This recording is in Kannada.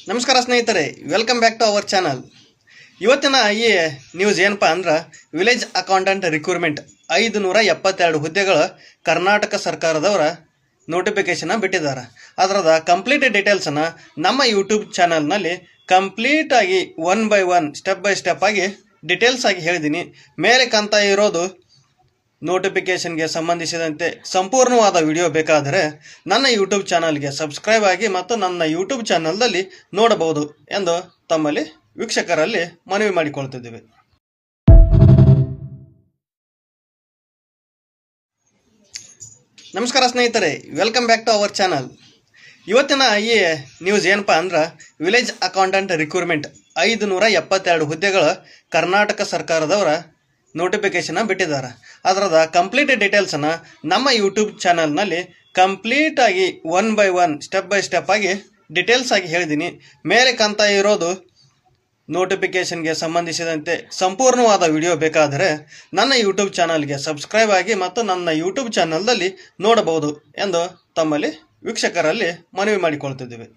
ನಮಸ್ಕಾರ ಸ್ನೇಹಿತರೆ, welcome back to our channel. ಇವತ್ತಿನ ಈ ನ್ಯೂಸ್ ಏನಪ್ಪ ಅಂದ್ರೆ, ವಿಲೇಜ್ ಅಕೌಂಟೆಂಟ್ ರಿಕ್ರೂಟ್ಮೆಂಟ್ 572 ಹುದ್ದೆಗಳ ಕರ್ನಾಟಕ ಸರ್ಕಾರದವರ ನೋಟಿಫಿಕೇಶನ್ ಬಿಟ್ಟಿದ್ದಾರೆ. ಅದರದ ಕಂಪ್ಲೀಟ್ ಡೀಟೇಲ್ಸನ್ನು ನಮ್ಮ ಯೂಟ್ಯೂಬ್ ಚಾನಲ್ನಲ್ಲಿ ಕಂಪ್ಲೀಟ್ ಆಗಿ one by one step by step ಆಗಿ ಡೀಟೇಲ್ಸ್ ಆಗಿ ಹೇಳಿದ್ದೀನಿ. ಮೇಲೆ ಕಾಣ್ತಾ ಇರೋದು ನೋಟಿಫಿಕೇಷನ್ಗೆ ಸಂಬಂಧಿಸಿದಂತೆ ಸಂಪೂರ್ಣವಾದ ವಿಡಿಯೋ ಬೇಕಾದರೆ ನನ್ನ ಯೂಟ್ಯೂಬ್ ಚಾನಲ್ಗೆ ಸಬ್ಸ್ಕ್ರೈಬ್ ಆಗಿ ಮತ್ತು ನನ್ನ ಯೂಟ್ಯೂಬ್ ಚಾನಲ್ನಲ್ಲಿ ನೋಡಬಹುದು ಎಂದು ತಮ್ಮಲ್ಲಿ ವೀಕ್ಷಕರಲ್ಲಿ ಮನವಿ ಮಾಡಿಕೊಳ್ತಿದ್ದೇವೆ. ನಮಸ್ಕಾರ ಸ್ನೇಹಿತರೆ, welcome back to our channel. ಇವತ್ತಿನ ಈ ನ್ಯೂಸ್ ಏನಪ್ಪ ಅಂದ್ರೆ, ವಿಲೇಜ್ ಅಕೌಂಟೆಂಟ್ ರಿಕ್ರೂಟ್ಮೆಂಟ್ 572 ಹುದ್ದೆಗಳ ಕರ್ನಾಟಕ ಸರ್ಕಾರದವರ ನೋಟಿಫಿಕೇಶನ್ ಬಿಟ್ಟಿದ್ದಾರೆ. ಅದರದ ಕಂಪ್ಲೀಟ್ ಡೀಟೇಲ್ಸನ್ನು ನಮ್ಮ ಯೂಟ್ಯೂಬ್ ಚಾನಲ್ನಲ್ಲಿ ಕಂಪ್ಲೀಟ್ ಆಗಿ one by one step by step ಆಗಿ ಡೀಟೇಲ್ಸ್ ಆಗಿ ಹೇಳಿದ್ದೀನಿ. ಮೇಲೆ ಕಾಣ್ತಾ ಇರೋದು ನೋಟಿಫಿಕೇಷನ್ಗೆ ಸಂಬಂಧಿಸಿದಂತೆ ಸಂಪೂರ್ಣವಾದ ವಿಡಿಯೋ ಬೇಕಾದರೆ ನನ್ನ ಯೂಟ್ಯೂಬ್ ಚಾನಲ್ಗೆ ಸಬ್ಸ್ಕ್ರೈಬ್ ಆಗಿ ಮತ್ತು ನನ್ನ ಯೂಟ್ಯೂಬ್ ಚಾನಲ್ನಲ್ಲಿ ನೋಡಬಹುದು ಎಂದು ತಮ್ಮಲ್ಲಿ ವೀಕ್ಷಕರಲ್ಲಿ ಮನವಿ ಮಾಡಿಕೊಳ್ತಿದ್ದೇವೆ.